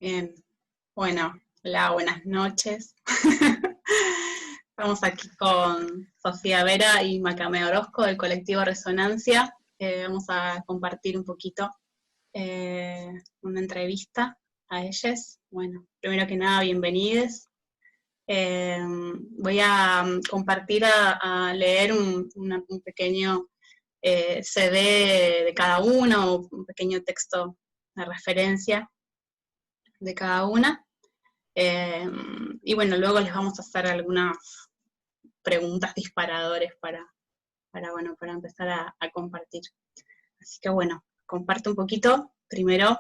Bien, bueno, hola, buenas noches. Estamos aquí con Sofía Vera y Macame Orozco del colectivo Resonancia. Vamos a compartir un poquito una entrevista a ellas. Bueno, primero que nada, bienvenides. Voy a compartir, a leer un pequeño CD de cada uno, un pequeño texto de referencia de cada una. Y bueno, luego les vamos a hacer algunas preguntas disparadores para empezar a compartir. Así que bueno, comparto un poquito. Primero,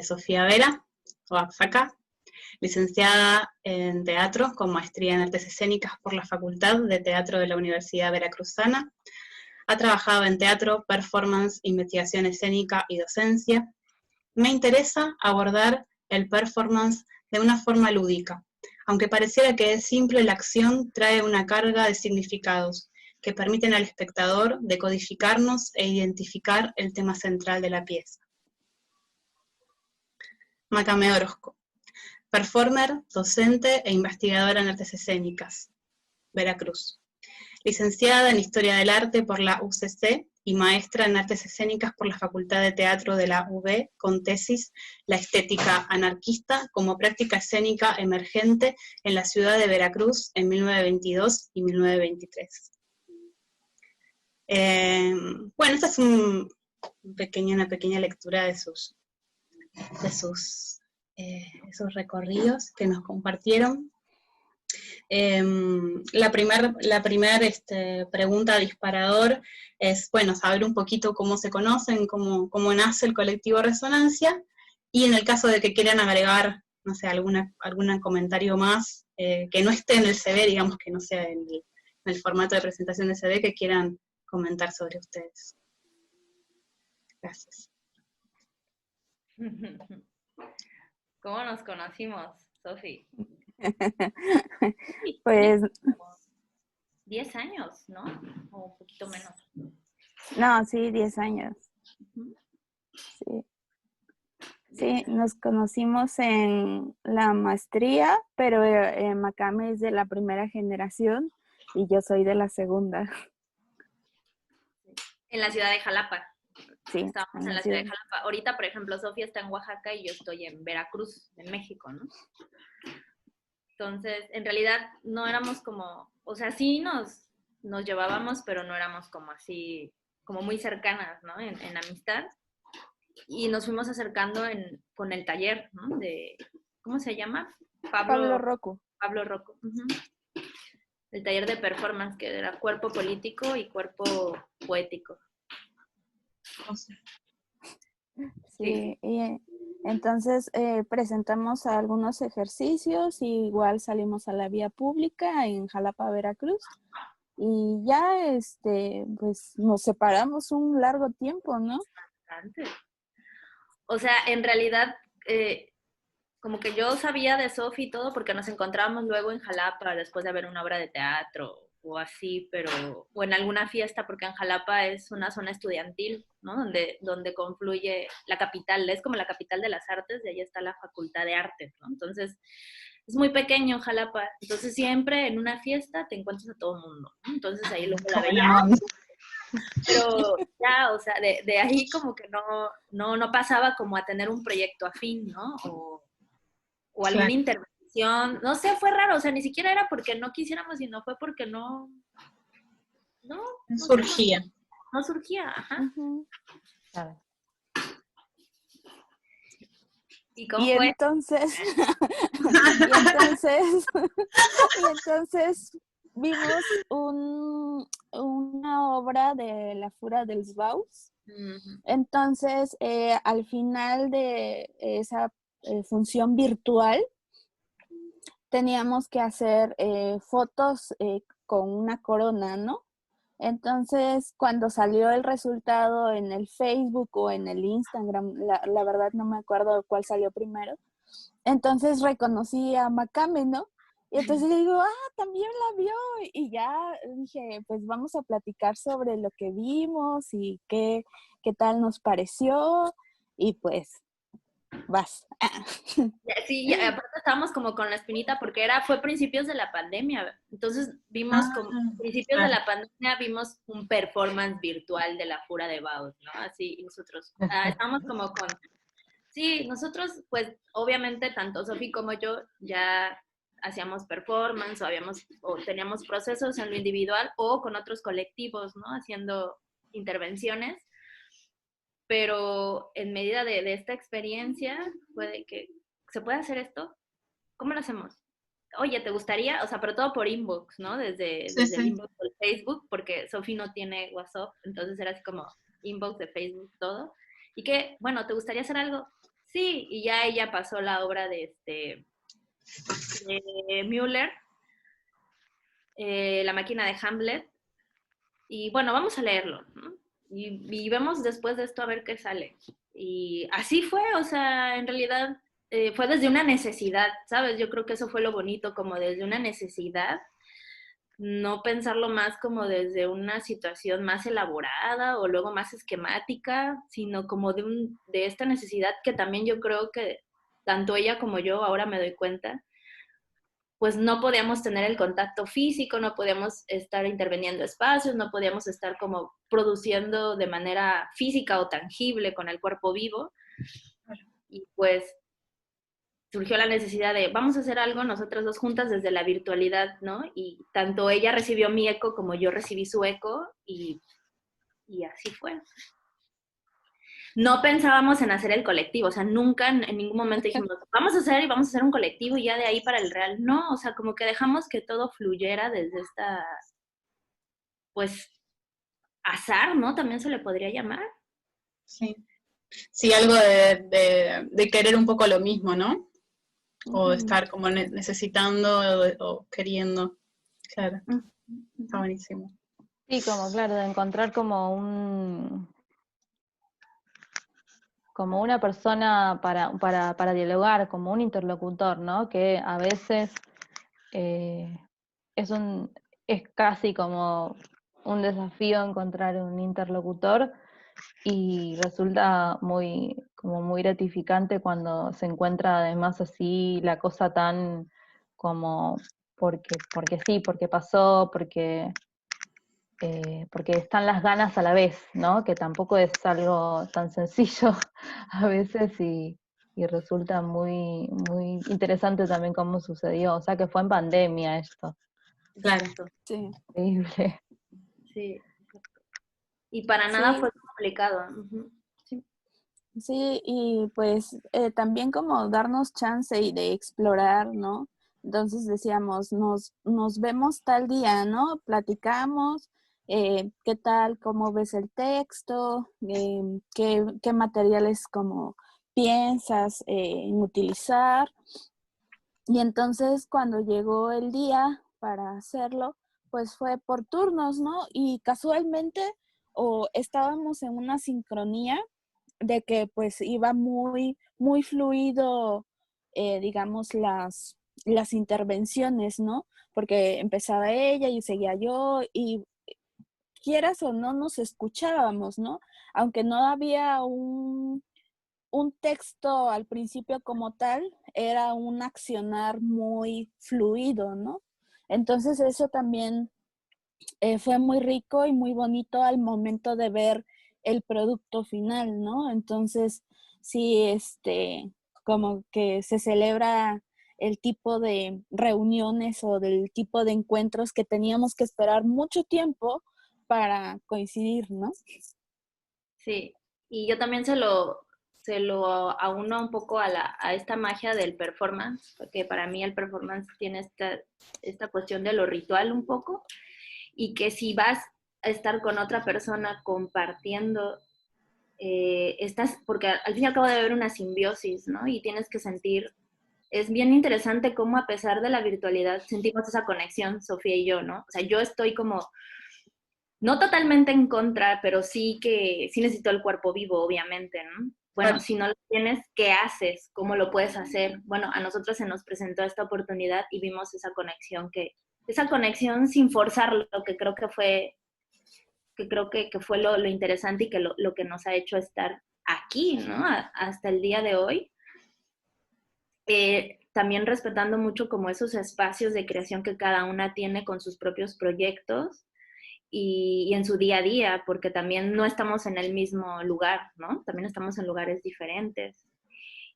Sofía Vera, o Afaka, licenciada en teatro con maestría en artes escénicas por la Facultad de Teatro de la Universidad Veracruzana. Ha trabajado en teatro, performance, investigación escénica y docencia. Me interesa abordar el performance de una forma lúdica. Aunque pareciera que es simple, la acción trae una carga de significados que permiten al espectador decodificarnos e identificar el tema central de la pieza. Macame Orozco, performer, docente e investigadora en artes escénicas, Veracruz. Licenciada en Historia del Arte por la UCC y maestra en Artes Escénicas por la Facultad de Teatro de la UB, con tesis La estética anarquista como práctica escénica emergente en la ciudad de Veracruz en 1922 y 1923. Bueno, esta es una pequeña lectura de sus recorridos que nos compartieron. La primera pregunta disparador es, bueno, saber un poquito cómo se conocen, cómo nace el colectivo Resonancia, y en el caso de que quieran agregar, no sé, algún comentario más que no esté en el CV, digamos que no sea en el formato de presentación de CV, que quieran comentar sobre ustedes. Gracias. ¿Cómo nos conocimos, Sofi? Pues 10 años, ¿no? O un poquito menos. no, sí, 10 años. Sí, nos conocimos en la maestría, pero Macame es de la primera generación y yo soy de la segunda. En la ciudad de Jalapa. Sí, estábamos en la ciudad de Jalapa. Ahorita, por ejemplo, Sofía está en Oaxaca y yo estoy en Veracruz, en México, ¿no? Entonces, en realidad no éramos como, o sea, sí nos llevábamos, pero no éramos como así, como muy cercanas, ¿no? En amistad. Y nos fuimos acercando con el taller, ¿no? ¿Cómo se llama? Pablo Rocco. Pablo Rocco. El taller de performance, que era cuerpo político y cuerpo poético. Sí, y entonces presentamos algunos ejercicios y igual salimos a la vía pública en Jalapa, Veracruz, y ya pues nos separamos un largo tiempo, ¿no? Bastante. O sea, en realidad, como que yo sabía de Sofi y todo porque nos encontrábamos luego en Jalapa después de ver una obra de teatro o así, o en alguna fiesta, porque en Jalapa es una zona estudiantil, ¿no? Donde confluye la capital, es como la capital de las artes, y ahí está la Facultad de Artes, ¿no? Entonces, es muy pequeño Jalapa, entonces siempre en una fiesta te encuentras a todo el mundo, ¿no? Entonces ahí luego la veíamos. Pero ya, o sea, de ahí como que no pasaba como a tener un proyecto afín, ¿no? O alguna intervención, no sé, fue raro, o sea, ni siquiera era porque no quisiéramos, sino fue porque no surgía. No surgía, ajá. Claro. ¿Y cómo fue? Entonces, y entonces vimos una obra de La Fura dels Baus. Entonces, al final de esa función virtual, teníamos que hacer fotos con una corona, ¿no? Entonces, cuando salió el resultado en el Facebook o en el Instagram, la verdad no me acuerdo cuál salió primero, entonces reconocí a Macame, ¿no? Y entonces le digo, también la vio. Y ya dije, pues vamos a platicar sobre lo que vimos y qué tal nos pareció. Y pues vas. Sí, y aparte estábamos como con la espinita porque fue principios de la pandemia. Entonces vimos como principios de claro. la pandemia, vimos un performance virtual de la Fura de Baud, ¿no? Así, y nosotros estábamos como sí, nosotros pues obviamente tanto Sofi como yo ya hacíamos performance o teníamos procesos en lo individual o con otros colectivos, ¿no? Haciendo intervenciones. Pero en medida de esta experiencia, puede que, ¿se puede hacer esto? ¿Cómo lo hacemos? Oye, ¿te gustaría? O sea, pero todo por inbox, ¿no? Sí, Desde el sí. inbox del Facebook, porque Sofi no tiene WhatsApp, entonces era así como inbox de Facebook, todo. Y que, bueno, ¿te gustaría hacer algo? Sí, y ya ella pasó la obra de Müller, La máquina de Hamlet, y bueno, vamos a leerlo, ¿no? Y vemos después de esto a ver qué sale. Y así fue, o sea, en realidad fue desde una necesidad, ¿sabes? Yo creo que eso fue lo bonito, como desde una necesidad, no pensarlo más como desde una situación más elaborada o luego más esquemática, sino como de esta necesidad que también yo creo que tanto ella como yo ahora me doy cuenta, pues no podíamos tener el contacto físico, no podíamos estar interviniendo espacios, no podíamos estar como produciendo de manera física o tangible con el cuerpo vivo. Y pues surgió la necesidad de, vamos a hacer algo nosotras dos juntas desde la virtualidad, ¿no? Y tanto ella recibió mi eco como yo recibí su eco y así fue. No pensábamos en hacer el colectivo, o sea, nunca en ningún momento dijimos, vamos a hacer un colectivo y ya de ahí para el real. No, o sea, como que dejamos que todo fluyera desde esta, pues, azar, ¿no? También se le podría llamar. Sí, sí, algo de querer un poco lo mismo, ¿no? O de estar como necesitando o queriendo. Claro, está buenísimo. Sí, como claro, de encontrar como una persona para dialogar, como un interlocutor, ¿no? Que a veces es es casi como un desafío encontrar un interlocutor y resulta como muy gratificante cuando se encuentra además así la cosa tan como porque sí, porque pasó, porque están las ganas a la vez, ¿no? Que tampoco es algo tan sencillo a veces y resulta muy interesante también cómo sucedió. O sea que fue en pandemia esto. Claro. Sí. Increíble. Sí. Y para nada Sí. fue complicado. Sí. Sí, y pues también como darnos chance y de explorar, ¿no? Entonces decíamos, nos vemos tal día, ¿no? Platicamos, ¿qué tal? ¿Cómo ves el texto? ¿Qué materiales como piensas en utilizar? Y entonces cuando llegó el día para hacerlo, pues fue por turnos, ¿no? Y casualmente o estábamos en una sincronía de que pues iba muy fluido, digamos, las intervenciones, ¿no? Porque empezaba ella y seguía yo y quieras o no nos escuchábamos, ¿no? Aunque no había un texto al principio como tal, era un accionar muy fluido, ¿no? Entonces eso también fue muy rico y muy bonito al momento de ver el producto final, ¿no? Entonces, sí, como que se celebra el tipo de reuniones o del tipo de encuentros que teníamos que esperar mucho tiempo para coincidir, ¿no? Sí. Y yo también se lo auno un poco a esta magia del performance, porque para mí el performance tiene esta cuestión de lo ritual un poco, y que si vas a estar con otra persona compartiendo, porque al fin y al cabo debe haber una simbiosis, ¿no? Y tienes que sentir, es bien interesante cómo a pesar de la virtualidad sentimos esa conexión, Sofía y yo, ¿no? O sea, yo estoy como, no totalmente en contra, pero sí que sí necesito el cuerpo vivo, obviamente, ¿no? Bueno, Claro. si no lo tienes, ¿qué haces? ¿Cómo lo puedes hacer? Bueno, a nosotros se nos presentó esta oportunidad y vimos esa conexión sin forzarlo, que creo que fue lo interesante y que lo que nos ha hecho estar aquí, ¿no? Hasta el día de hoy. también respetando mucho como esos espacios de creación que cada una tiene con sus propios proyectos y en su día a día, porque también no estamos en el mismo lugar, ¿no? También estamos en lugares diferentes.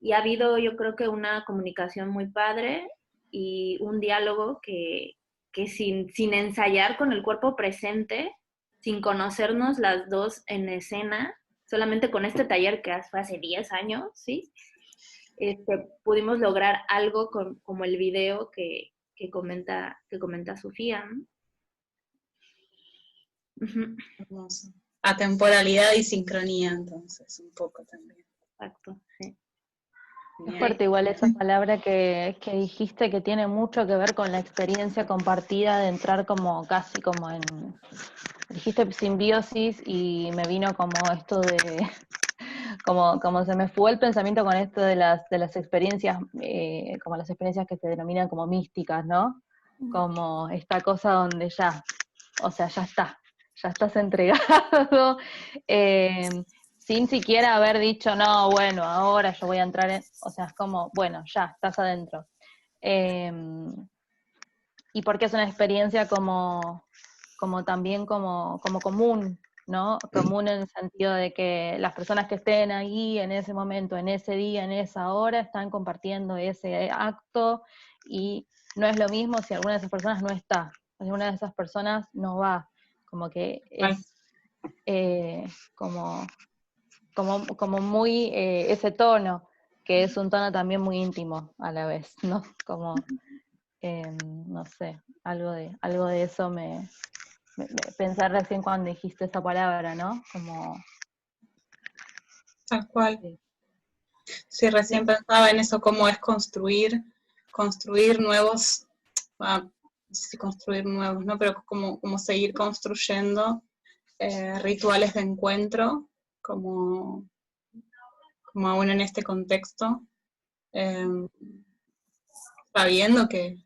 Y ha habido, yo creo que una comunicación muy padre y un diálogo que sin ensayar con el cuerpo presente, sin conocernos las dos en escena, solamente con este taller que fue hace 10 años, ¿sí? Pudimos lograr algo como el video que comenta Sofía, ¿no? Uh-huh. Hermoso. Atemporalidad y sincronía, entonces, un poco también. Exacto, sí. Es fuerte igual esa palabra que dijiste, que tiene mucho que ver con la experiencia compartida de entrar como casi como en, dijiste simbiosis y me vino como esto de, como se me fue el pensamiento con esto de las experiencias, como las experiencias que se denominan como místicas, ¿no? Como esta cosa donde ya, o sea, ya estás entregado, sin siquiera haber dicho, no, bueno, ahora yo voy a entrar en, o sea, es como, bueno, ya, estás adentro. Y porque es una experiencia como también como común, ¿no? Común en el sentido de que las personas que estén ahí en ese momento, en ese día, en esa hora, están compartiendo ese acto, y no es lo mismo si alguna de esas personas no está, si alguna de esas personas no va, como que es como muy ese tono, que es un tono también muy íntimo a la vez, ¿no? Como, no sé, algo de eso me pensar recién cuando dijiste esa palabra, ¿no? Como... Tal cual. Sí, recién pensaba en eso, cómo es construir nuevos, no sé si construir nuevos, ¿no? Pero como seguir construyendo rituales de encuentro, como aún en este contexto, sabiendo que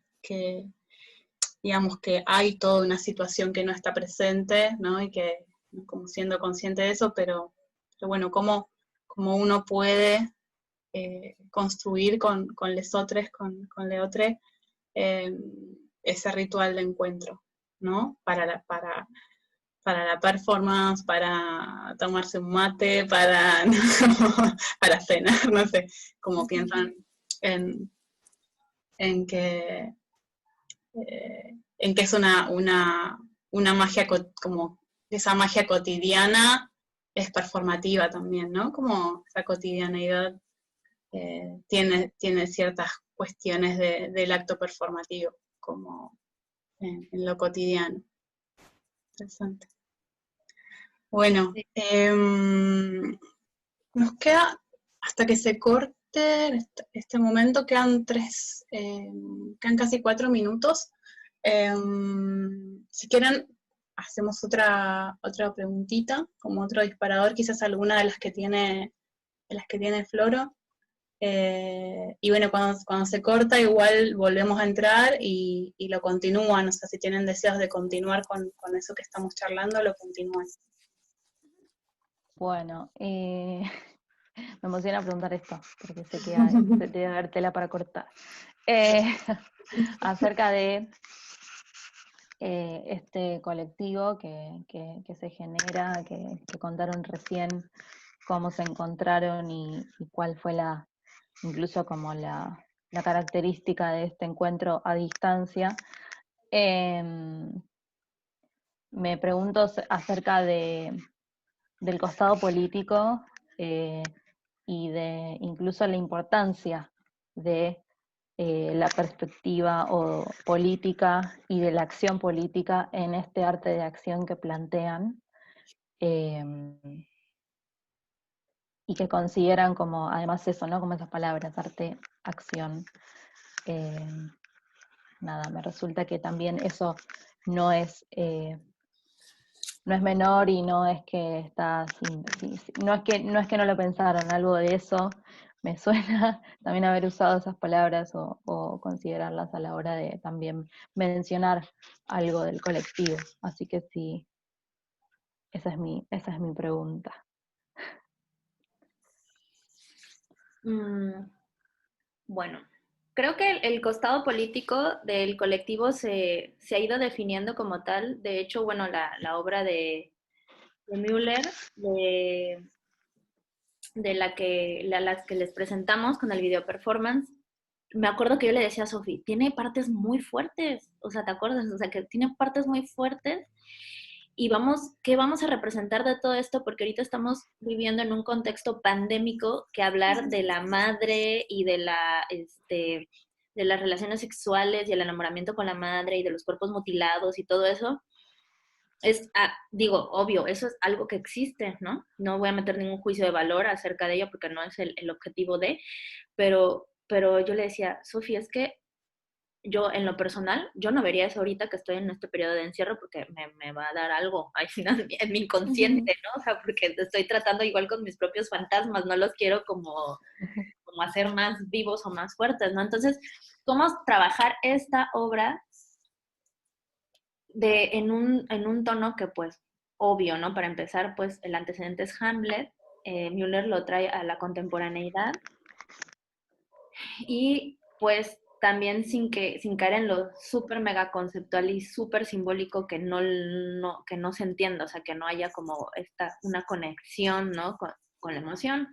digamos que hay toda una situación que no está presente, ¿no? Y que como siendo consciente de eso, pero bueno, cómo uno puede construir con lesotres, con leotres, ese ritual de encuentro, ¿no? Para la performance, para tomarse un mate, para, para cenar, no sé, como piensan en que es una magia, como esa magia cotidiana es performativa también, ¿no? Como esa cotidianeidad tiene ciertas cuestiones del acto performativo, como en lo cotidiano. Interesante. Bueno, nos queda, hasta que se corte este momento, quedan casi 4 minutos. Si quieren, hacemos otra preguntita, como otro disparador, quizás alguna de las que tiene Floro. Y bueno, cuando se corta, igual volvemos a entrar y lo continúan. O sea, si tienen deseos de continuar con eso que estamos charlando, lo continúan. Bueno, me emociona preguntar esto, porque sé que debe haber tela para cortar. Acerca de este colectivo que se genera, que contaron recién cómo se encontraron y cuál fue incluso como la característica de este encuentro a distancia. Me pregunto acerca del costado político y de incluso la importancia de la perspectiva política y de la acción política en este arte de acción que plantean, y que consideran como, además eso, ¿no? Como esas palabras, arte, acción. Nada, me resulta que también eso no es menor, y no es que está no es que no lo pensaron, algo de eso me suena también haber usado esas palabras o considerarlas a la hora de también mencionar algo del colectivo. Así que sí, esa es mi pregunta. Bueno, Creo que el costado político del colectivo se ha ido definiendo como tal. De hecho, bueno, la obra de Müller, de las que les presentamos con el video performance, me acuerdo que yo le decía a Sofi, tiene partes muy fuertes, o sea, ¿te acuerdas? O sea, que tiene partes muy fuertes y ¿qué vamos a representar de todo esto? Porque ahorita estamos viviendo en un contexto pandémico que hablar de la madre y de las relaciones sexuales y el enamoramiento con la madre y de los cuerpos mutilados y todo eso, digo, obvio, eso es algo que existe, ¿no? No voy a meter ningún juicio de valor acerca de ello porque no es el objetivo pero yo le decía, Sofía, es que yo en lo personal, yo no vería eso ahorita que estoy en este periodo de encierro porque me va a dar algo al final en mi inconsciente, ¿no? O sea, porque estoy tratando igual con mis propios fantasmas, no los quiero como hacer más vivos o más fuertes, ¿no? Entonces, ¿cómo trabajar esta obra en un tono que pues obvio, ¿no? Para empezar, pues el antecedente es Hamlet, Müller lo trae a la contemporaneidad y pues también sin caer en lo súper mega conceptual y súper simbólico que no se entienda, o sea, que no haya como una conexión, ¿no? Con la emoción.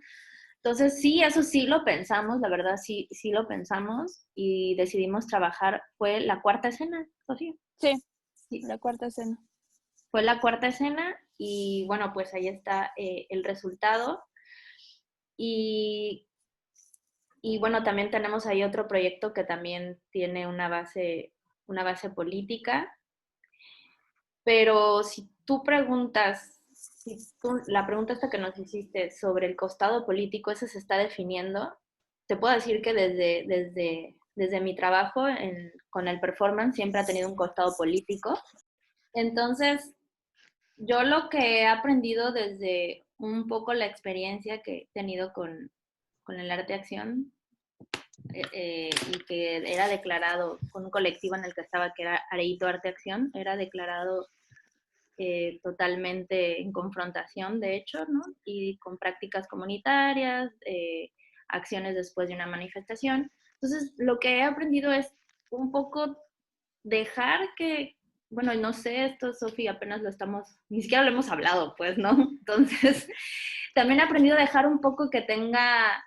Entonces, sí, eso sí lo pensamos, la verdad sí, sí lo pensamos y decidimos trabajar, fue la cuarta escena, Sofía. Sí, Sí, la cuarta escena. fue la cuarta escena y bueno, pues ahí está el resultado. Y, y bueno, también tenemos ahí otro proyecto que también tiene una base política, pero si tú preguntas, la pregunta esta que nos hiciste sobre el costado político, ese se está definiendo, te puedo decir que desde mi trabajo con el performance siempre ha tenido un costado político. Entonces, yo lo que he aprendido desde un poco la experiencia que he tenido con el arte acción y que era declarado con un colectivo en el que estaba, que era Areito Arte Acción, era declarado totalmente en confrontación, de hecho, ¿no? Y con prácticas comunitarias, acciones después de una manifestación. Entonces, lo que he aprendido es un poco dejar que, bueno, no sé, esto, Sofía, apenas ni siquiera lo hemos hablado, pues, ¿no? Entonces, también he aprendido a dejar un poco que tenga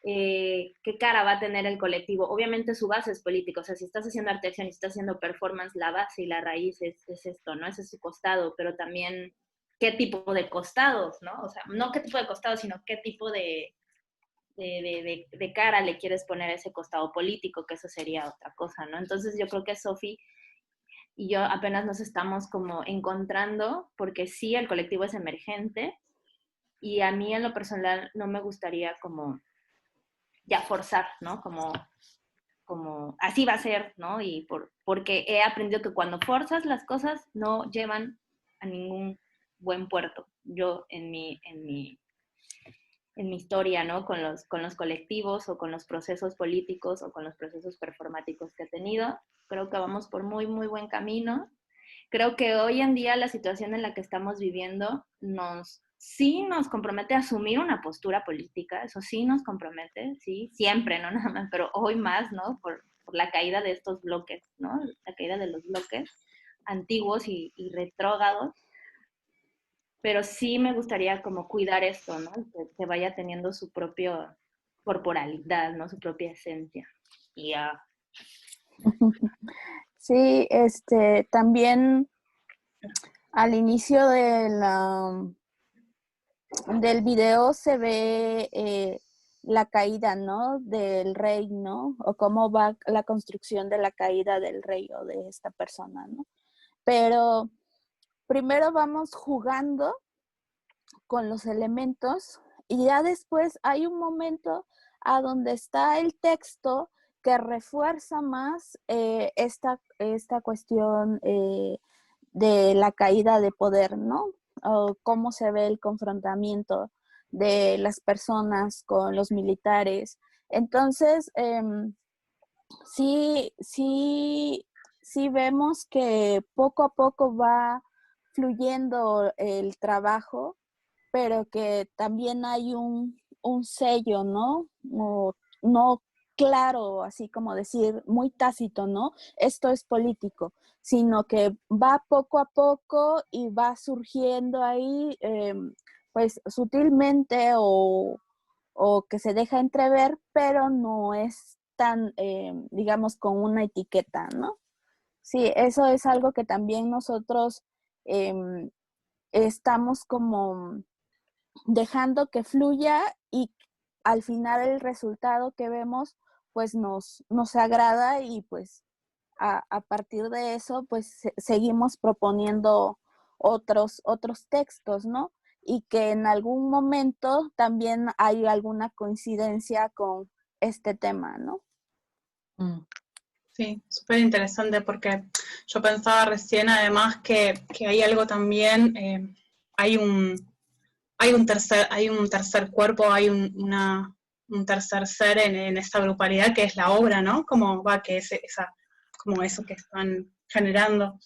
qué cara va a tener el colectivo. Obviamente su base es política, o sea, si estás haciendo arte acción y estás haciendo performance, la base y la raíz es esto, ¿no? Ese es su costado, pero también qué tipo de costados, ¿no? O sea, no qué tipo de costados, sino qué tipo de cara le quieres poner a ese costado político, que eso sería otra cosa, ¿no? Entonces yo creo que Sofi y yo apenas nos estamos como encontrando, porque sí, el colectivo es emergente, y a mí en lo personal no me gustaría como ya forzar, ¿no? Como así va a ser, ¿no? Y porque he aprendido que cuando forzas las cosas no llevan a ningún buen puerto. Yo en mi historia, ¿no? Con los colectivos o con los procesos políticos o con los procesos performáticos que he tenido, creo que vamos por muy, muy buen camino. Creo que hoy en día la situación en la que estamos viviendo sí nos compromete a asumir una postura política, eso sí nos compromete, sí, siempre, no nada más, pero hoy más, ¿no? Por la caída de estos bloques, ¿no? La caída de los bloques antiguos y retrógrados, pero sí me gustaría como cuidar esto, ¿no? Que vaya teniendo su propia corporalidad, ¿no? Su propia esencia. Y Sí, también al inicio del video se ve la caída, ¿no? Del rey, ¿no? O cómo va la construcción de la caída del rey o de esta persona, ¿no? Pero primero vamos jugando con los elementos y ya después hay un momento a donde está el texto que refuerza más esta cuestión de la caída de poder, ¿no? O cómo se ve el confrontamiento de las personas con los militares. Entonces, sí vemos que poco a poco va fluyendo el trabajo, pero que también hay un sello, ¿no? O no claro, así como decir, muy tácito, ¿no? Esto es político, sino que va poco a poco y va surgiendo ahí, pues sutilmente o que se deja entrever, pero no es tan, digamos, con una etiqueta, ¿no? Sí, eso es algo que también nosotros estamos como dejando que fluya y al final el resultado que vemos pues nos agrada y pues a partir de eso pues seguimos proponiendo otros textos, ¿no? Y que en algún momento también hay alguna coincidencia con este tema, ¿no? Sí, súper interesante porque yo pensaba recién además que hay algo también, hay un tercer cuerpo, hay un tercer ser en esta grupalidad que es la obra, ¿no? Como va, que es como eso que están generando.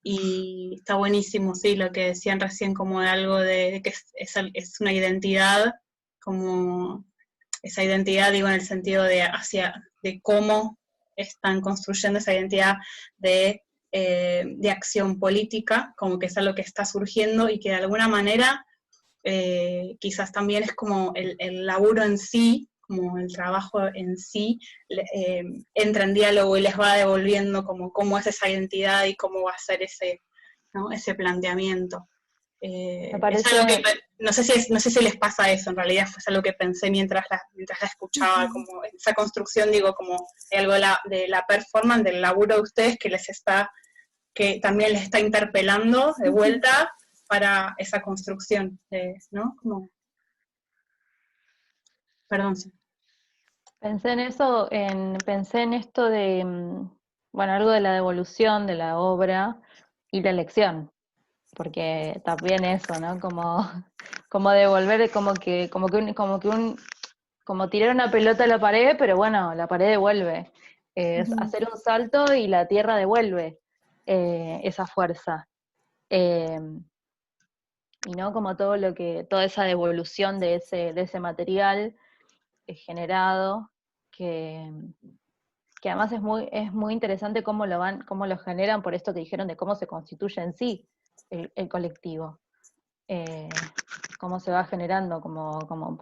Y está buenísimo, sí, lo que decían recién, como de algo de que es una identidad, como esa identidad, digo, en el sentido de cómo están construyendo esa identidad de acción política, como que es algo que está surgiendo y que de alguna manera quizás también es como el laburo en sí, como el trabajo en sí, entra en diálogo y les va devolviendo como cómo es esa identidad y cómo va a ser ese, ¿no? Ese planteamiento. Me Es algo que, parece, no sé si les pasa eso, en realidad fue algo que pensé mientras la escuchaba, como esa construcción, digo, como de algo de la performance, del laburo de ustedes que también les está interpelando de vuelta para esa construcción, ¿no? Como, perdón. Sí. pensé en eso, pensé en esto de, bueno, algo de la devolución de la obra y la elección, porque también eso, ¿no? Como devolver, como tirar una pelota a la pared, pero bueno, la pared devuelve. Es hacer un salto y la tierra devuelve esa fuerza. Eh, y no como toda esa devolución de ese material generado, que además es muy interesante cómo lo generan, por esto que dijeron de cómo se constituye en sí el colectivo. Cómo se va generando como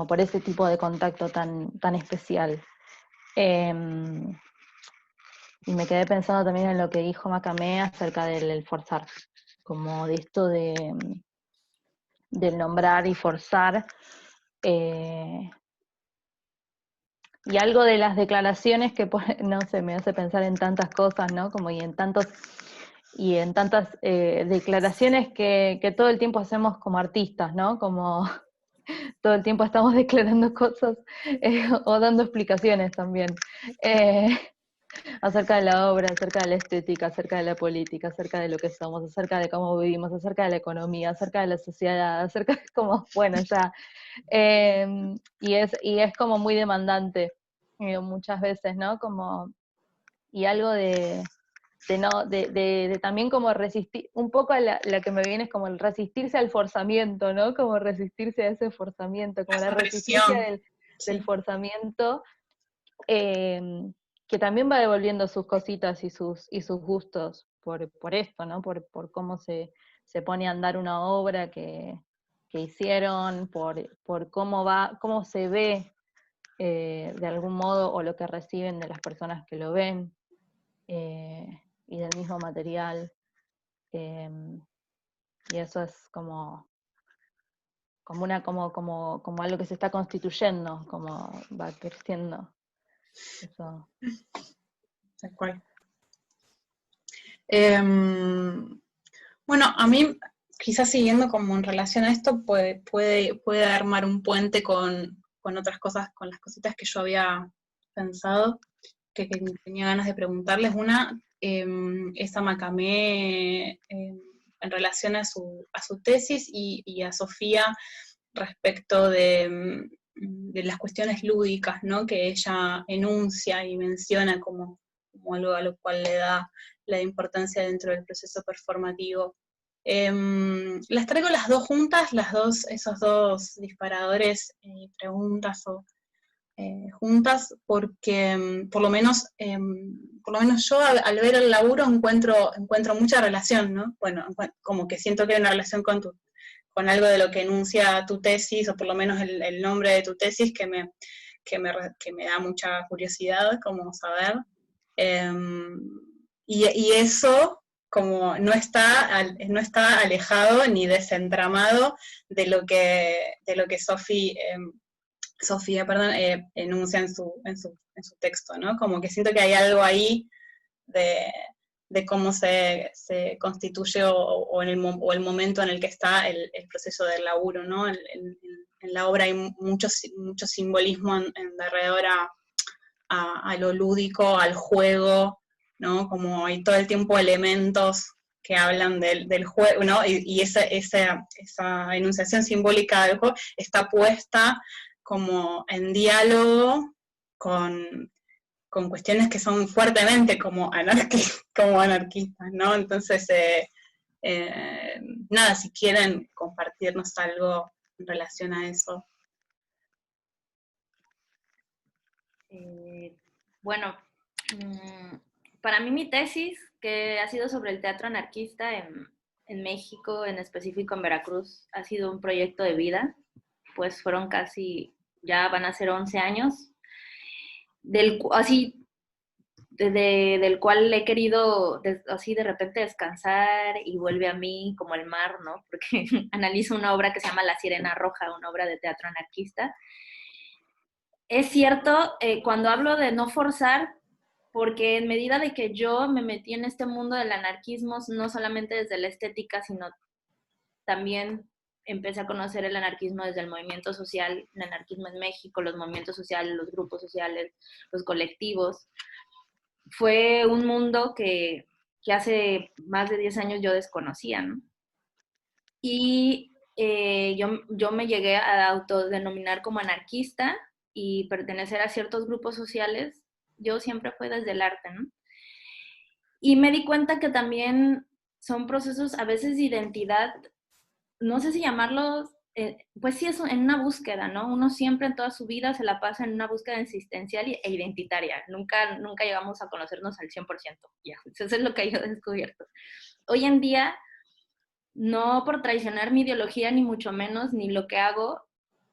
por ese tipo de contacto tan especial. Y me quedé pensando también en lo que dijo Macamé acerca del forzar, como de esto del nombrar y forzar, y algo de las declaraciones que, no sé, me hace pensar en tantas cosas, ¿no? Como y en tantas declaraciones que todo el tiempo hacemos como artistas, ¿no? Como todo el tiempo estamos declarando cosas o dando explicaciones también. Acerca de la obra, acerca de la estética, acerca de la política, acerca de lo que somos, acerca de cómo vivimos, acerca de la economía, acerca de la sociedad, acerca de cómo, bueno, ya. Y es como muy demandante muchas veces, ¿no? Como, y algo de también como resistir, un poco la que me viene es como el resistirse al forzamiento, ¿no? Como resistirse a ese forzamiento, como la Esa resistencia presión. del Sí. forzamiento, que también va devolviendo sus cositas y sus gustos por esto, ¿no? Por cómo se pone a andar una obra que hicieron, por cómo se ve de algún modo, o lo que reciben de las personas que lo ven, y del mismo material. Y eso es como algo que se está constituyendo, como va creciendo. Eso. Tal cual. Bueno, a mí, quizás siguiendo como en relación a esto, puede armar un puente con otras cosas, con las cositas que yo había pensado, que tenía ganas de preguntarles. Una, es a Macamé en relación a su tesis y a Sofía respecto de las cuestiones lúdicas, ¿no? Que ella enuncia y menciona como algo a lo cual le da la importancia dentro del proceso performativo. Las traigo las dos juntas, esos dos disparadores, preguntas juntas, porque por lo menos yo al ver el laburo encuentro mucha relación, ¿no? Bueno, como que siento que hay una relación con algo de lo que enuncia tu tesis, o por lo menos el nombre de tu tesis, que me da mucha curiosidad como saber. Y eso como no está alejado ni desentramado de lo que Sofía, enuncia en su texto, ¿no? Como que siento que hay algo ahí de cómo se constituye o el momento en el que está el proceso del laburo, ¿no? En la obra hay mucho simbolismo en derredor a lo lúdico, al juego, ¿no? Como hay todo el tiempo elementos que hablan del juego, ¿no? Y esa enunciación simbólica del juego está puesta como en diálogo con cuestiones que son fuertemente como anarquistas, ¿no? Entonces, nada, si quieren compartirnos algo en relación a eso. Bueno, para mí mi tesis, que ha sido sobre el teatro anarquista en México, en específico en Veracruz, ha sido un proyecto de vida, pues fueron ya van a ser 11 años, del cual he querido así de repente descansar y vuelve a mí como el mar, ¿no? Porque analizo una obra que se llama La Sirena Roja, una obra de teatro anarquista. Es cierto, cuando hablo de no forzar, porque en medida de que yo me metí en este mundo del anarquismo, no solamente desde la estética, sino también empecé a conocer el anarquismo desde el movimiento social, el anarquismo en México, los movimientos sociales, los grupos sociales, los colectivos. Fue un mundo que hace más de 10 años yo desconocía, ¿no? Y yo me llegué a autodenominar como anarquista y pertenecer a ciertos grupos sociales. Yo siempre fue desde el arte, ¿no? Y me di cuenta que también son procesos a veces de identidad, no sé si llamarlos, pues sí es en una búsqueda, ¿no? Uno siempre en toda su vida se la pasa en una búsqueda existencial e identitaria. Nunca llegamos a conocernos al 100%. Ya, eso es lo que yo he descubierto. Hoy en día, no por traicionar mi ideología, ni mucho menos, ni lo que hago,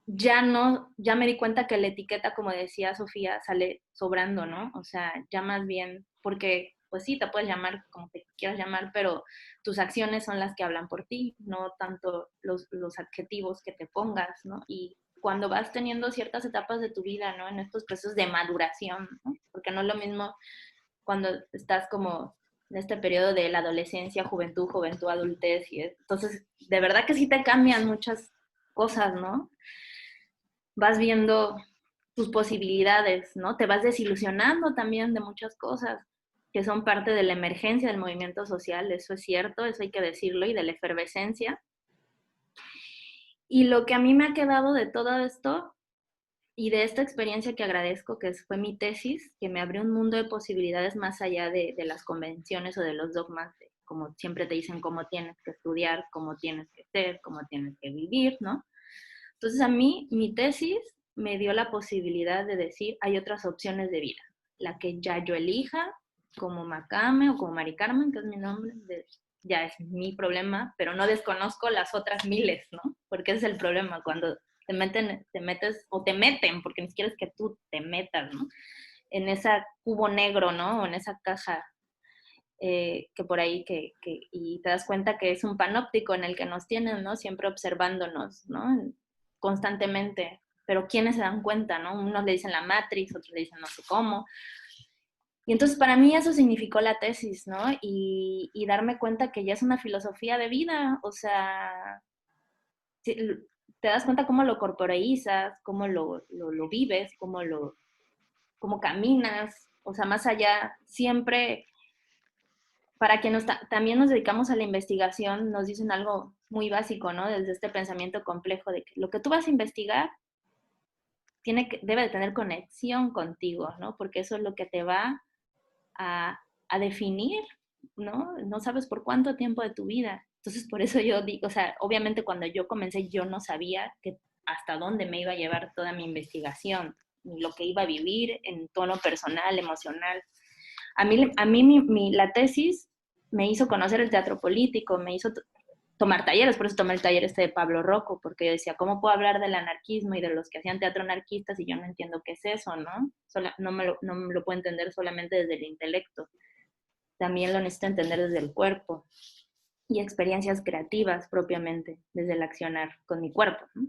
ya me di cuenta que la etiqueta, como decía Sofía, sale sobrando, ¿no? O sea, ya más bien, porque pues sí, te puedes llamar como te quieras llamar, pero tus acciones son las que hablan por ti, no tanto los adjetivos que te pongas, ¿no? Y cuando vas teniendo ciertas etapas de tu vida, ¿no? En estos procesos de maduración, ¿no? Porque no es lo mismo cuando estás como en este periodo de la adolescencia, juventud, adultez, entonces, de verdad que sí te cambian muchas cosas, ¿no? Vas viendo tus posibilidades, ¿no? Te vas desilusionando también de muchas cosas que son parte de la emergencia del movimiento social, eso es cierto, eso hay que decirlo, y de la efervescencia. Y lo que a mí me ha quedado de todo esto y de esta experiencia que agradezco, que fue mi tesis, que me abrió un mundo de posibilidades más allá de las convenciones o de los dogmas, como siempre te dicen cómo tienes que estudiar, cómo tienes que ser, cómo tienes que vivir, ¿no? Entonces a mí, mi tesis me dio la posibilidad de decir, hay otras opciones de vida, la que ya yo elija, como Macame o como Mari Carmen, que es mi nombre, ya es mi problema, pero no desconozco las otras miles, ¿no? Porque ese es el problema, cuando te metes, o te meten, porque ni siquiera es que tú te metas, ¿no? En ese cubo negro, ¿no? O en esa caja que por ahí, y te das cuenta que es un panóptico en el que nos tienen, ¿no? Siempre observándonos, ¿no? Constantemente. Pero ¿quiénes se dan cuenta, no? Unos le dicen la Matrix, otros le dicen no sé cómo. Y entonces para mí eso significó la tesis, ¿no? Y darme cuenta que ya es una filosofía de vida, o sea, te das cuenta cómo lo corporeizas, cómo lo vives, cómo caminas, o sea, más allá, siempre, para quienes también nos dedicamos a la investigación, nos dicen algo muy básico, ¿no? Desde este pensamiento complejo de que lo que tú vas a investigar debe de tener conexión contigo, ¿no? Porque eso es lo que te va a definir, ¿no? No sabes por cuánto tiempo de tu vida. Entonces, por eso yo digo, o sea, obviamente cuando yo comencé yo no sabía hasta dónde me iba a llevar toda mi investigación. ni lo que iba a vivir en tono personal, emocional. A mí la tesis me hizo conocer el teatro político, me hizo tomar talleres, por eso tomé el taller de Pablo Rocco, porque yo decía, ¿cómo puedo hablar del anarquismo y de los que hacían teatro anarquista si yo no entiendo qué es eso, ¿no? No me lo puedo entender solamente desde el intelecto. También lo necesito entender desde el cuerpo y experiencias creativas propiamente, desde el accionar con mi cuerpo, ¿no?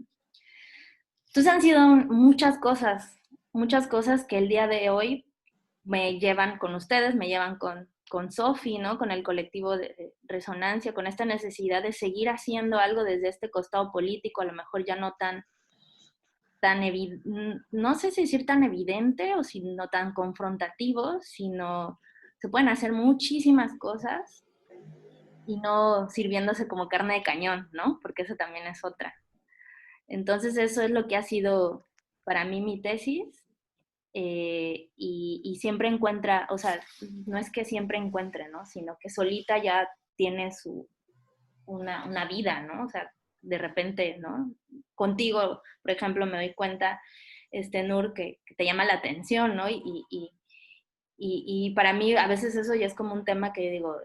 Entonces han sido muchas cosas que el día de hoy me llevan con ustedes, me llevan con Sofi, ¿no? Con el colectivo de Resonancia, con esta necesidad de seguir haciendo algo desde este costado político, a lo mejor ya no no sé si decir tan evidente o no tan confrontativo, sino se pueden hacer muchísimas cosas y no sirviéndose como carne de cañón, ¿no? Porque eso también es otra. Entonces eso es lo que ha sido para mí mi tesis. Y siempre encuentra, o sea, no es que siempre encuentre, ¿no? Sino que solita ya tiene una vida, ¿no? O sea, de repente, ¿no? Contigo, por ejemplo, me doy cuenta, Nur, que te llama la atención, ¿no? Y para mí a veces eso ya es como un tema que digo,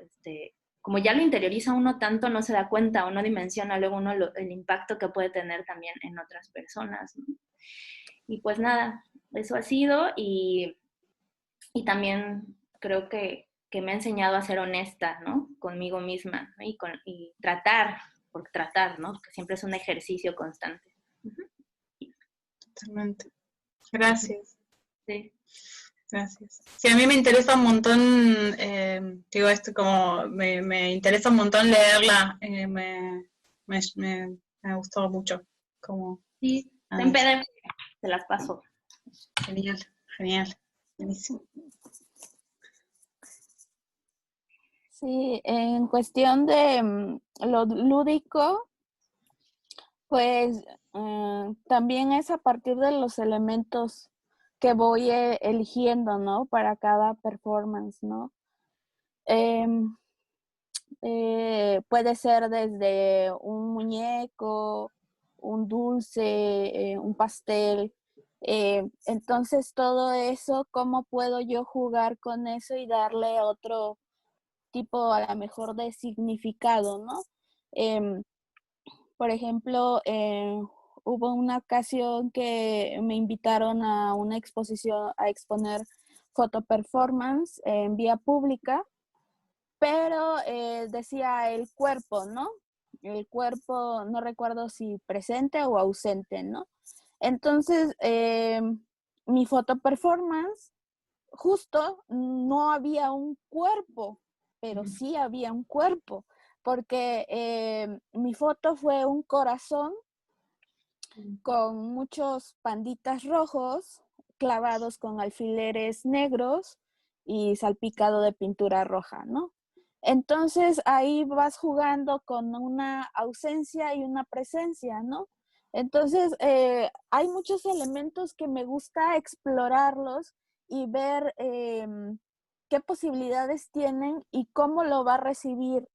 como ya lo interioriza uno tanto, no se da cuenta o no dimensiona luego uno el impacto que puede tener también en otras personas, ¿no? Y pues nada, eso ha sido y también creo que me ha enseñado a ser honesta, ¿no? Conmigo misma, ¿no? Y tratar, ¿no? Que siempre es un ejercicio constante. Totalmente. Gracias. Sí. Gracias. Sí, a mí me interesa un montón, digo esto como, me interesa un montón leerla, me gustó mucho. Como, Sí, en PDF, te las paso. Genial, genial, buenísimo. Sí, en cuestión de lo lúdico, pues también es a partir de los elementos que voy eligiendo, ¿no? Para cada performance, ¿no? Puede ser desde un muñeco, un dulce, un pastel. Entonces todo eso, ¿cómo puedo yo jugar con eso y darle otro tipo a lo mejor de significado, ¿no? Por ejemplo, hubo una ocasión que me invitaron a una exposición a exponer foto performance en vía pública, pero decía el cuerpo, ¿no? El cuerpo, no recuerdo si presente o ausente, ¿no? Entonces, mi foto performance, justo no había un cuerpo, pero sí había un cuerpo, porque mi foto fue un corazón con muchos panditas rojos clavados con alfileres negros y salpicado de pintura roja, ¿no? Entonces ahí vas jugando con una ausencia y una presencia, ¿no? Entonces hay muchos elementos que me gusta explorarlos y ver qué posibilidades tienen y cómo lo va a recibir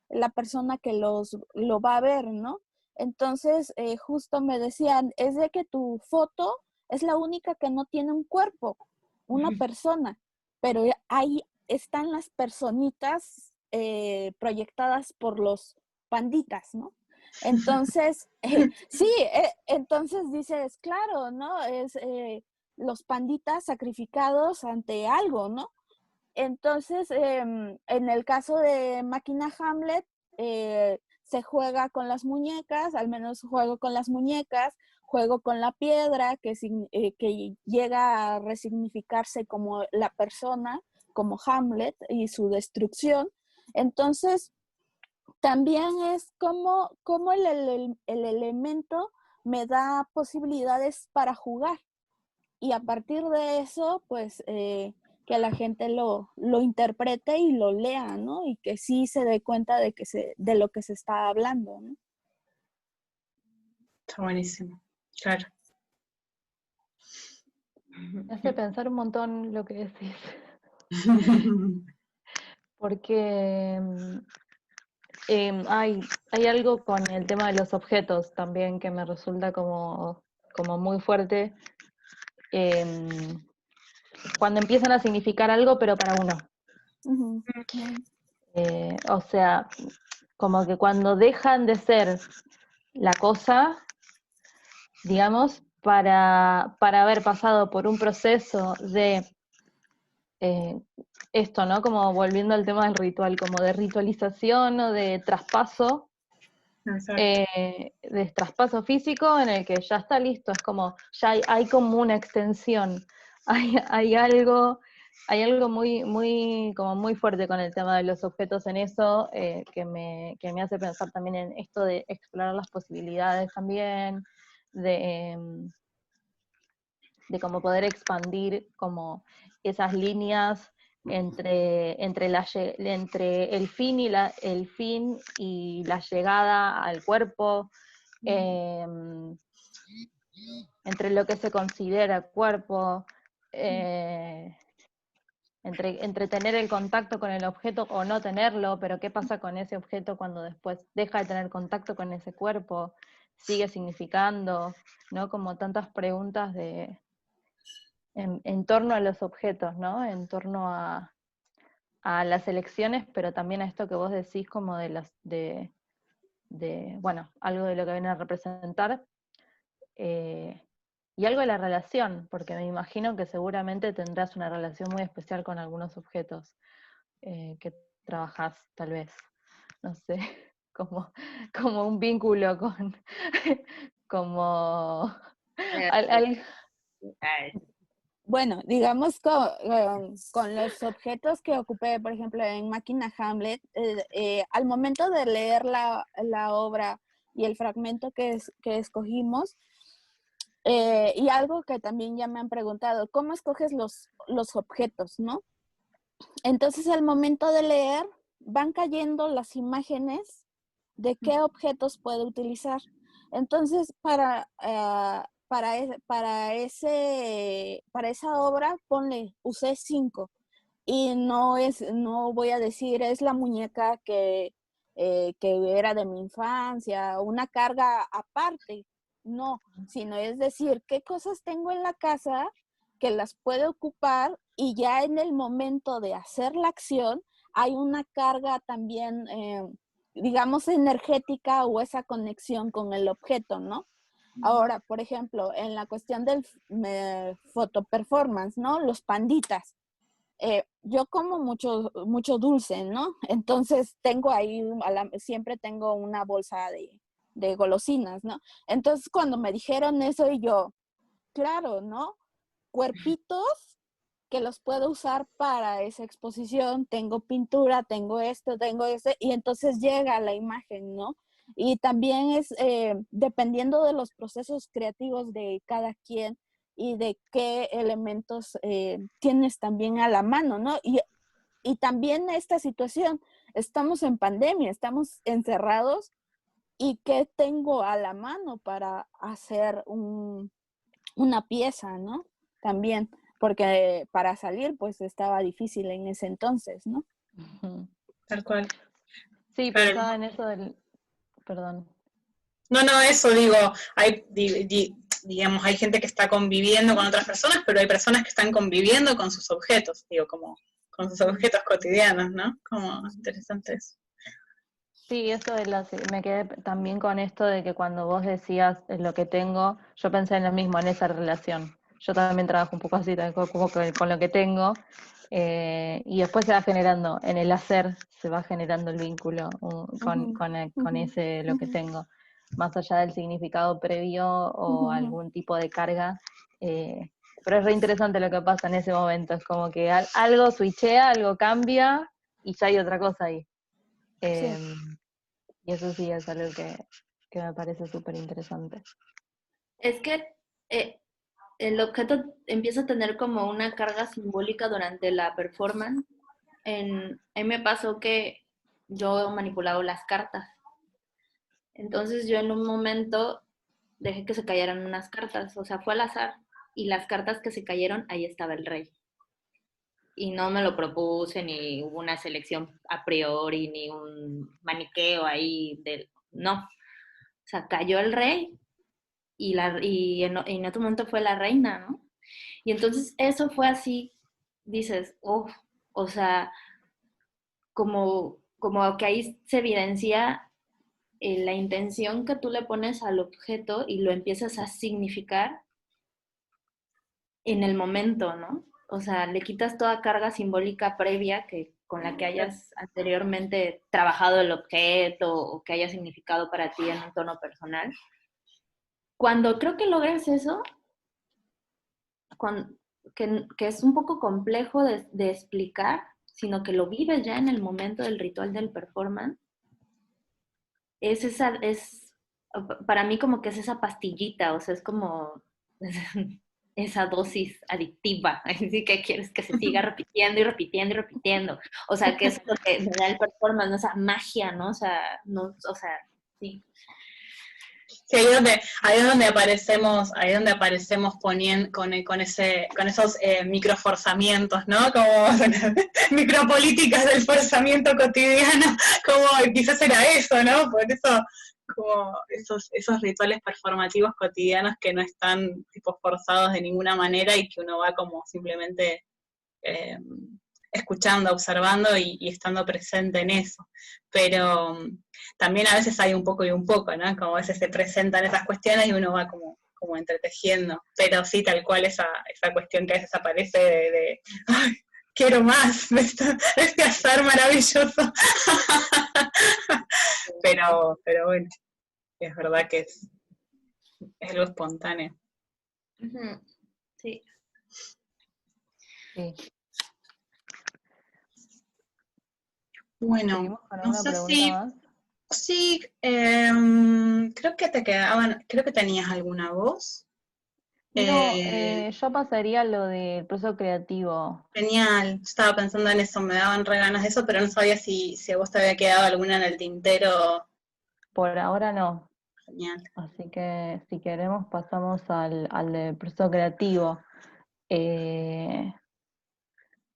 la persona que lo va a ver, ¿no? Entonces, justo me decían, es de que tu foto es la única que no tiene un cuerpo, una persona, pero ahí están las personitas proyectadas por los panditas, ¿no? Entonces, sí, entonces dices, claro, ¿no? Es los panditas sacrificados ante algo, ¿no? Entonces, en el caso de Máquina Hamlet, se juega con las muñecas, al menos juego con las muñecas, juego con la piedra, que llega a resignificarse como la persona, como Hamlet y su destrucción. Entonces, también es como el elemento me da posibilidades para jugar. Y a partir de eso, pues que la gente lo interprete y lo lea, ¿no? Y que sí se dé cuenta de lo que se está hablando, ¿no? Está buenísimo, claro. Me hace pensar un montón lo que decís. Porque hay algo con el tema de los objetos también que me resulta como muy fuerte, cuando empiezan a significar algo, pero para uno. Ujú. O sea, como que cuando dejan de ser la cosa, digamos, para haber pasado por un proceso de esto, ¿no? Como volviendo al tema del ritual, como de ritualización o de traspaso, Exacto. de traspaso físico en el que ya está listo, es como, ya hay como una extensión, hay algo muy, muy, como muy fuerte con el tema de los objetos en eso, que me hace pensar también en esto de explorar las posibilidades también, de cómo poder expandir como esas líneas entre el fin y la llegada al cuerpo, entre lo que se considera cuerpo, entre tener el contacto con el objeto o no tenerlo, pero qué pasa con ese objeto cuando después deja de tener contacto con ese cuerpo, sigue significando, ¿no? Como tantas preguntas en torno a los objetos, ¿no? En torno a las elecciones, pero también a esto que vos decís como bueno, algo de lo que viene a representar, y algo de la relación, porque me imagino que seguramente tendrás una relación muy especial con algunos objetos que trabajás, tal vez, no sé, como un vínculo como Bueno, digamos con los objetos que ocupé, por ejemplo, en Máquina Hamlet, al momento de leer la obra y el fragmento que escogimos, y algo que también ya me han preguntado, ¿cómo escoges los objetos, no? Entonces, al momento de leer, van cayendo las imágenes de qué objetos puedo utilizar. Entonces, para esa obra, ponle, usé 5. Y no voy a decir, es la muñeca que era de mi infancia, una carga aparte. No, sino es decir, qué cosas tengo en la casa que las puedo ocupar y ya en el momento de hacer la acción hay una carga también, digamos, energética o esa conexión con el objeto, ¿no? Ahora, por ejemplo, en la cuestión del photo performance, ¿no? Los panditas. Yo como mucho dulce, ¿no? Entonces tengo ahí, siempre tengo una bolsa de golosinas, ¿no? Entonces cuando me dijeron eso y yo, claro, ¿no? Cuerpitos que los puedo usar para esa exposición, tengo pintura, tengo esto, tengo ese, y entonces llega la imagen, ¿no? Y también es dependiendo de los procesos creativos de cada quien y de qué elementos tienes también a la mano, ¿no? Y también esta situación, estamos en pandemia, estamos encerrados y qué tengo a la mano para hacer una pieza, ¿no? También, porque para salir pues estaba difícil en ese entonces, ¿no? Tal cual. Sí, Claro. pensaba en eso perdón. No, eso digo, digamos, hay gente que está conviviendo con otras personas, pero hay personas que están conviviendo con sus objetos, digo, como con sus objetos cotidianos, ¿no? Como interesante eso. Sí, eso me quedé también con esto de que cuando vos decías lo que tengo, yo pensé en lo mismo, en esa relación. Yo también trabajo un poco así, como con lo que tengo, y después se va generando, en el hacer se va generando el vínculo con ese lo que tengo, más allá del significado previo o algún tipo de carga. Pero es re interesante lo que pasa en ese momento, es como que algo switchea, algo cambia y ya hay otra cosa ahí. Sí. Y eso sí es algo que me parece súper interesante. Es que el objeto empieza a tener como una carga simbólica durante la performance. A mí me pasó que yo manipulaba las cartas. Entonces yo en un momento dejé que se cayeran unas cartas, o sea, fue al azar. Y las cartas que se cayeron, ahí estaba el rey. Y no me lo propuse, ni hubo una selección a priori, ni un maniqueo ahí. No. O sea, cayó el rey y en otro momento fue la reina, ¿no? Y entonces eso fue así, dices, oh, o sea, como que ahí se evidencia la intención que tú le pones al objeto y lo empiezas a significar en el momento, ¿no? O sea, le quitas toda carga simbólica previa con la que hayas anteriormente trabajado el objeto o que haya significado para ti en un tono personal. Cuando creo que logras eso, que es un poco complejo de explicar, sino que lo vives ya en el momento del ritual del performance, es para mí como que es esa pastillita, o sea, es como esa dosis adictiva, así que quieres que se siga repitiendo y repitiendo y repitiendo, o sea, que es lo que me da el performance, ¿no? Esa magia, ¿no? O sea, no, o sea, sí. Sí, ahí es donde aparecemos poniendo con esos microforzamientos, ¿no? Como micropolíticas del forzamiento cotidiano, como quizás era eso, ¿no? Por eso, como esos rituales performativos cotidianos que no están tipo forzados de ninguna manera y que uno va como simplemente escuchando, observando y estando presente en eso. Pero también a veces hay un poco y un poco, ¿no? Como a veces se presentan esas cuestiones y uno va como entretejiendo. Pero sí, tal cual esa cuestión que a veces aparece de ¡ay, quiero más de este azar maravilloso! pero bueno, es verdad que es algo espontáneo. Sí. Sí. Bueno, no sé si... Más. Sí, creo que creo que tenías alguna voz. No, yo pasaría a lo del proceso creativo. Genial, estaba pensando en eso, me daban re ganas de eso, pero no sabía si a vos te había quedado alguna en el tintero. Por ahora no. Genial. Así que si queremos pasamos al del proceso creativo.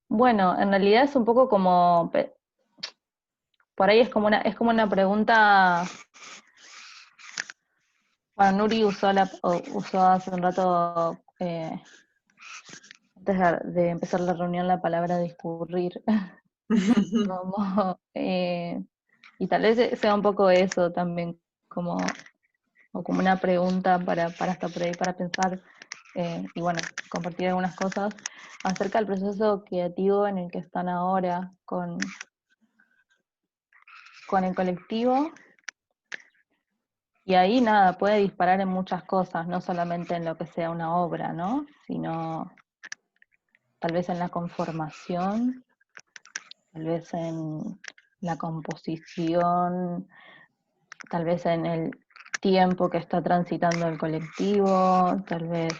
Bueno, en realidad es un poco como, por ahí es como una pregunta. Bueno, Nuri usó hace un rato, antes de empezar la reunión, la palabra discurrir. Como, y tal vez sea un poco eso también, como una pregunta para estar por ahí, para pensar, y bueno, compartir algunas cosas acerca del proceso creativo en el que están ahora con el colectivo. Y ahí nada, puede disparar en muchas cosas, no solamente en lo que sea una obra, ¿no? Sino tal vez en la conformación, tal vez en la composición, tal vez en el tiempo que está transitando el colectivo, tal vez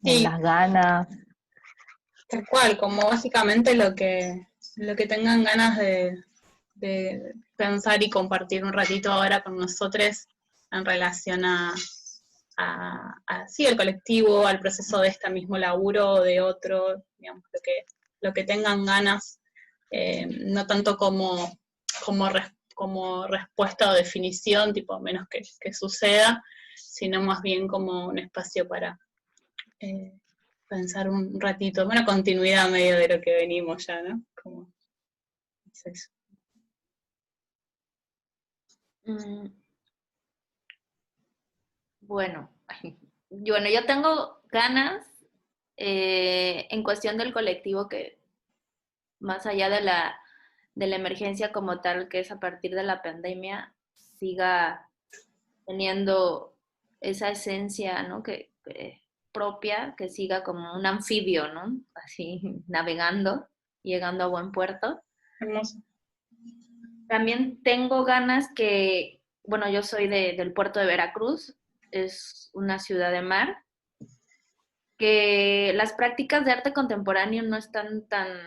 en Sí, las ganas. tal cual, como básicamente lo que tengan ganas de pensar y compartir un ratito ahora con nosotros en relación sí, al colectivo, al proceso de este mismo laburo o de otro, digamos, lo que tengan ganas, no tanto como respuesta o definición, tipo, menos que suceda, sino más bien como un espacio para pensar un ratito, una continuidad medio de lo que venimos ya, ¿no? Como, es eso. Bueno, yo tengo ganas en cuestión del colectivo que más allá de la emergencia como tal, que es a partir de la pandemia, siga teniendo esa esencia, ¿no? Que propia, que siga como un anfibio, ¿no? Así navegando, llegando a buen puerto. Hermoso. También tengo ganas bueno, yo soy del puerto de Veracruz, es una ciudad de mar, que las prácticas de arte contemporáneo no están tan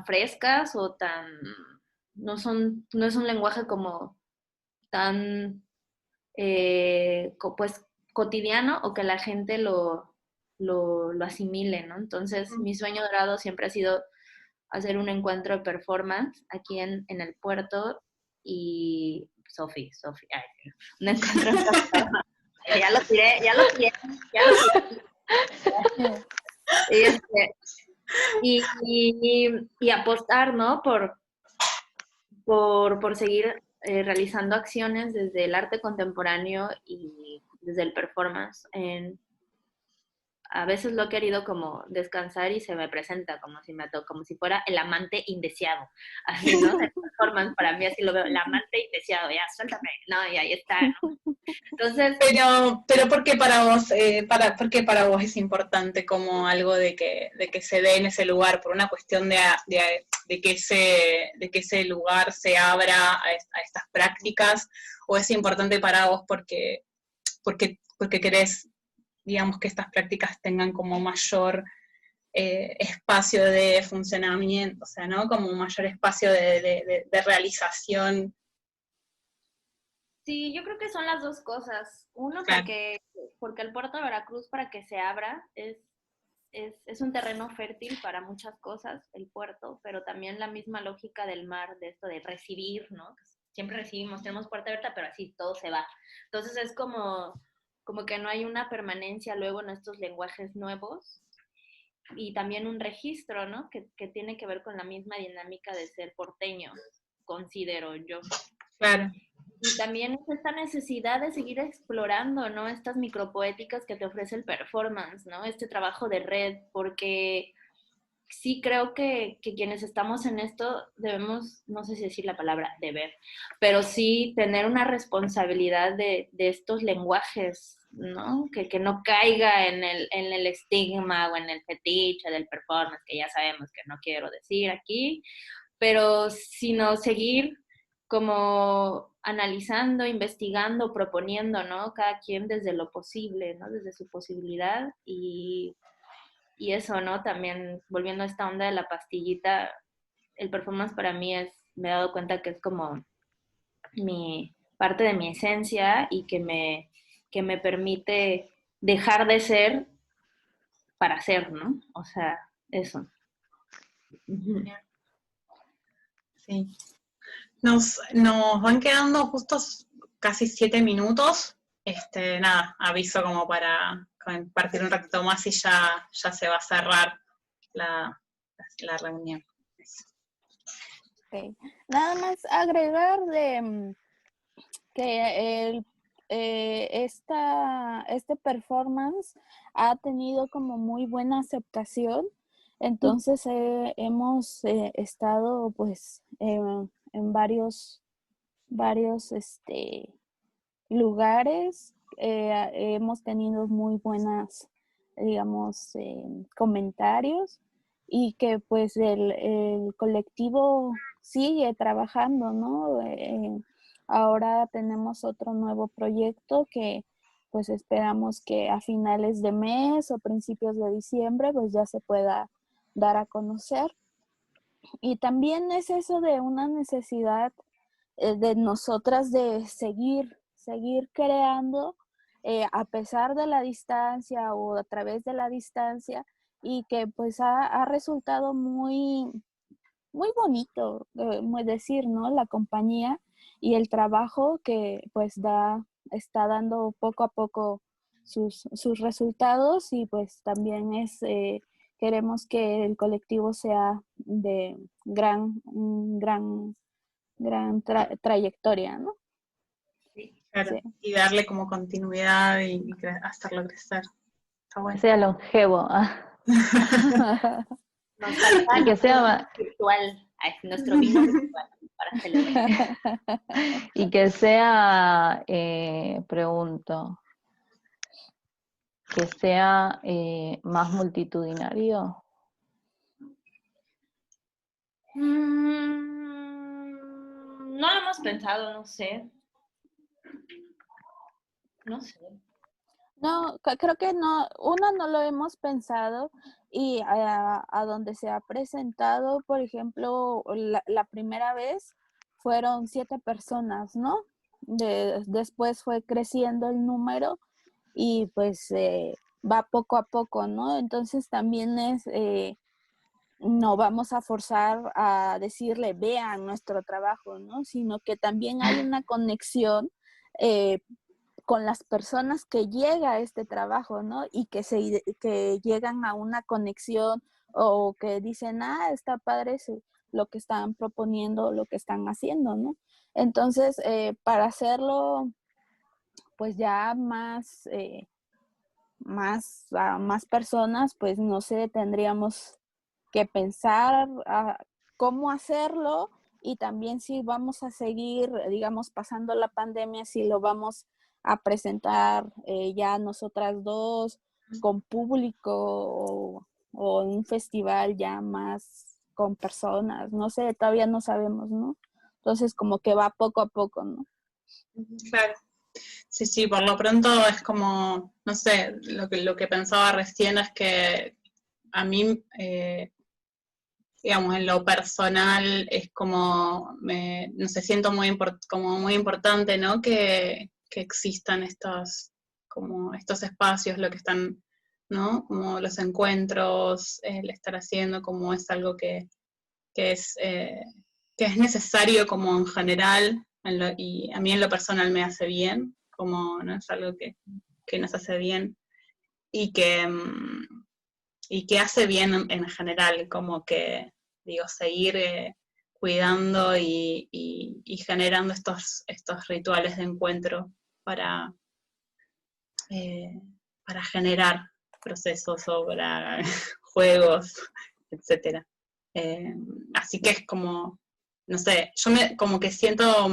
frescas o no es un lenguaje como tan pues cotidiano o que la gente lo asimile, ¿no? Entonces, mi sueño dorado siempre ha sido hacer un encuentro de performance aquí en el puerto y un encuentro de performance ya lo tiré, ya lo tiré, ya lo tiré. Y, y apostar, ¿no? Por seguir realizando acciones desde el arte contemporáneo y desde el performance. A veces lo he querido como descansar y se me presenta como si fuera el amante indeseado, así, ¿no? El performance para mí así lo veo, el amante indeseado, ya, suéltame, no, y ahí está, ¿no? Entonces... Pero ¿por qué para vos, por qué para vos es importante como algo de que se dé en ese lugar? ¿Por una cuestión de que ese lugar se abra a estas prácticas? ¿O es importante para vos porque querés, digamos, que estas prácticas tengan como mayor espacio de funcionamiento, o sea, ¿no? Como mayor espacio de realización? Sí, yo creo que son las dos cosas. Uno, Claro. porque el puerto de Veracruz, para que se abra, es un terreno fértil para muchas cosas, el puerto, pero también la misma lógica del mar, de esto de recibir, ¿no? Siempre recibimos, tenemos puerta abierta, pero así todo se va. Entonces es como que no hay una permanencia luego en estos lenguajes nuevos y también un registro, ¿no? Que tiene que ver con la misma dinámica de ser porteño, considero yo. Claro. Y también es esta necesidad de seguir explorando, ¿no? Estas micropoéticas que te ofrece el performance, ¿no? Este trabajo de red, porque sí creo que quienes estamos en esto debemos, no sé si decir la palabra deber, pero sí tener una responsabilidad de estos lenguajes, ¿no? Que no caiga en el estigma o en el fetiche del performance, que ya sabemos que no quiero decir aquí, pero sino seguir como analizando, investigando, proponiendo, ¿no? Cada quien desde lo posible, ¿no? Desde su posibilidad y eso, ¿no? También volviendo a esta onda de la pastillita, el performance para mí me he dado cuenta que es como parte de mi esencia y que me permite dejar de ser para ser, ¿no? O sea, eso. Sí. Nos van quedando justos casi 7 minutos. Nada, aviso como para compartir un ratito más y ya se va a cerrar la reunión. Okay. Nada más agregar que este performance ha tenido como muy buena aceptación. Entonces hemos estado pues en varios lugares. Hemos tenido muy buenas, digamos, comentarios y que pues el colectivo sigue trabajando, ¿no? Ahora tenemos otro nuevo proyecto que pues esperamos que a finales de mes o principios de diciembre pues ya se pueda dar a conocer. Y también es eso de una necesidad de nosotras de seguir creando a pesar de la distancia o a través de la distancia y que pues ha resultado muy, muy bonito, muy decir, ¿no? La compañía y el trabajo que pues está dando poco a poco sus resultados y pues también queremos que el colectivo sea de gran trayectoria, ¿no? Claro, Sí. y darle como continuidad y hacerlo crecer. Está bueno. Que sea longevo. Nos falta Y que sea virtual, nuestro vino virtual para celebrar. y que sea, pregunto, que sea más multitudinario. No lo hemos pensado, no sé. No sé. No, creo que no, no lo hemos pensado y a donde se ha presentado, por ejemplo, la primera vez fueron 7 personas, ¿no? Después fue creciendo el número y pues va poco a poco, ¿no? Entonces también no vamos a forzar a decirle, vean nuestro trabajo, ¿no? Sino que también hay una conexión con las personas que llega a este trabajo, ¿no? Y que llegan a una conexión o que dicen, está padre lo que están proponiendo, lo que están haciendo, ¿no? Entonces, para hacerlo, pues ya a más personas, pues no sé, tendríamos que pensar cómo hacerlo y también si vamos a seguir, digamos, pasando la pandemia, si lo vamos a presentar ya nosotras dos con público o en un festival ya más con personas, no sé, todavía no sabemos, ¿no? Entonces como que va poco a poco, ¿no? Claro. Sí, por lo pronto es como, no sé, lo que pensaba recién es que a mí, digamos, en lo personal es como, no sé, siento como muy importante, ¿no? Que existan como estos espacios, lo que están, ¿no? Como los encuentros, el estar haciendo, como es algo que es necesario como en general, y a mí en lo personal me hace bien, como no es algo que nos hace bien, y que hace bien en general, como que, digo, seguir cuidando y generando estos rituales de encuentro para, para generar procesos o para juegos, etcétera. Así que es como, no sé, como que siento,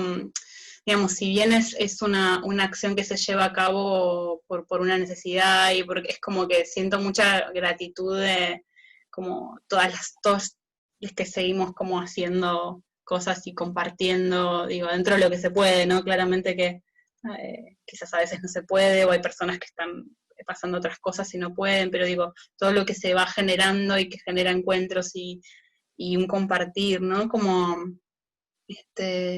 digamos, si bien es una acción que se lleva a cabo por una necesidad y porque es como que siento mucha gratitud de como todos los que seguimos como haciendo cosas y compartiendo, digo, dentro de lo que se puede, ¿no? Claramente que quizás a veces no se puede o hay personas que están pasando otras cosas y no pueden, pero digo, todo lo que se va generando y que genera encuentros y un compartir, ¿no? Como,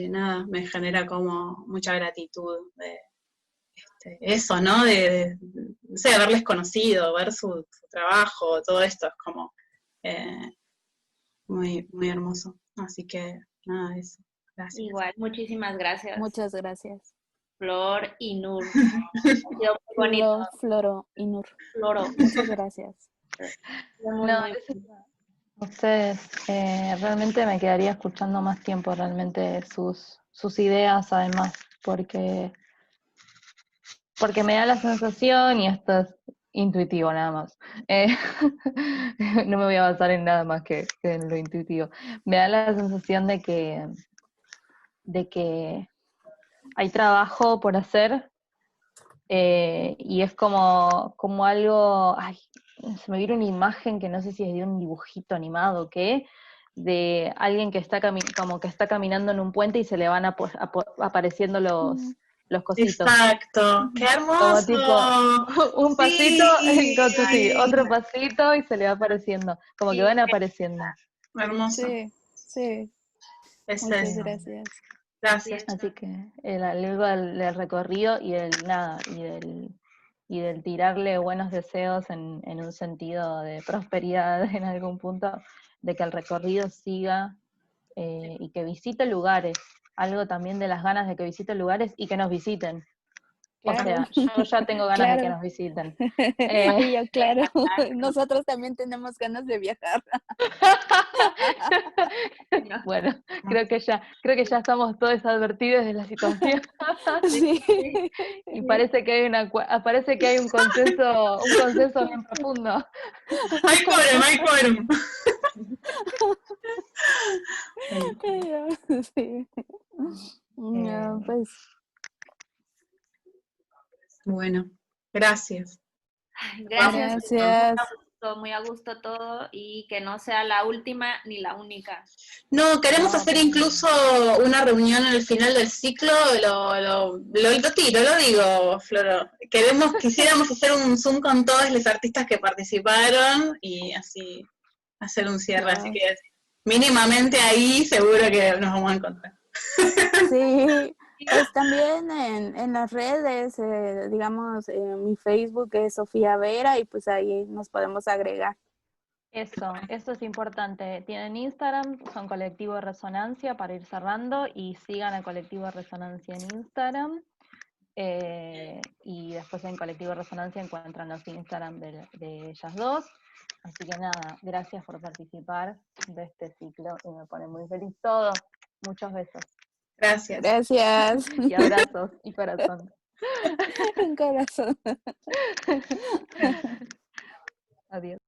nada, me genera como mucha gratitud de eso, ¿no? No sé, haberles conocido, ver su trabajo, todo esto es como muy, muy hermoso. Así que, nada, eso. Gracias. Igual, muchísimas gracias. Muchas gracias. Flor y Nur. Ha sido muy bonito. Floro y Nur. Floro. Muchas gracias. Muy, No, muy gracias a ustedes. Realmente me quedaría escuchando más tiempo realmente sus ideas además, porque me da la sensación, y esto es intuitivo nada más, no me voy a basar en nada más que en lo intuitivo, me da la sensación de que hay trabajo por hacer, y es como algo, ay, se me viene una imagen que no sé si es de un dibujito animado o qué, de alguien que está como que está caminando en un puente y se le van apareciendo los cositos. Exacto, qué Como hermoso. tipo, un pasito, Sí, sí, otro pasito y se le va apareciendo, como que van apareciendo. hermoso. Sí. Es Muchas eso. gracias. Gracias. Así que luego del recorrido y del tirarle buenos deseos en un sentido de prosperidad en algún punto, de que el recorrido siga y que visite lugares, algo también de las ganas de que visite lugares y que nos visiten. Claro. O sea, yo ya tengo ganas de que nos visiten. Y yo, claro, nosotros también tenemos ganas de viajar. Bueno, creo que ya estamos todos advertidos de la situación. Sí. Y parece que hay un consenso bien profundo. Hay quórum. Sí. No, pues. Bueno, gracias. Gracias. Gracias. Muy a gusto todo y que no sea la última ni la única. No, queremos No. hacer incluso una reunión al final del ciclo, lo tiro, lo digo, Floro. Quisiéramos hacer un Zoom con todos los artistas que participaron y así hacer un cierre, así que mínimamente ahí seguro que nos vamos a encontrar. Sí, pues también en las redes, digamos, mi Facebook es Sofía Vera y pues ahí nos podemos agregar. Eso es importante. Tienen Instagram, son Colectivo Resonancia, para ir cerrando, y sigan a Colectivo Resonancia en Instagram. Y después en Colectivo Resonancia encuentran los Instagram de ellas dos. Así que nada, gracias por participar de este ciclo y me pone muy feliz todo. Muchos besos. Gracias. Gracias. Y abrazos y corazón. Un corazón. Adiós.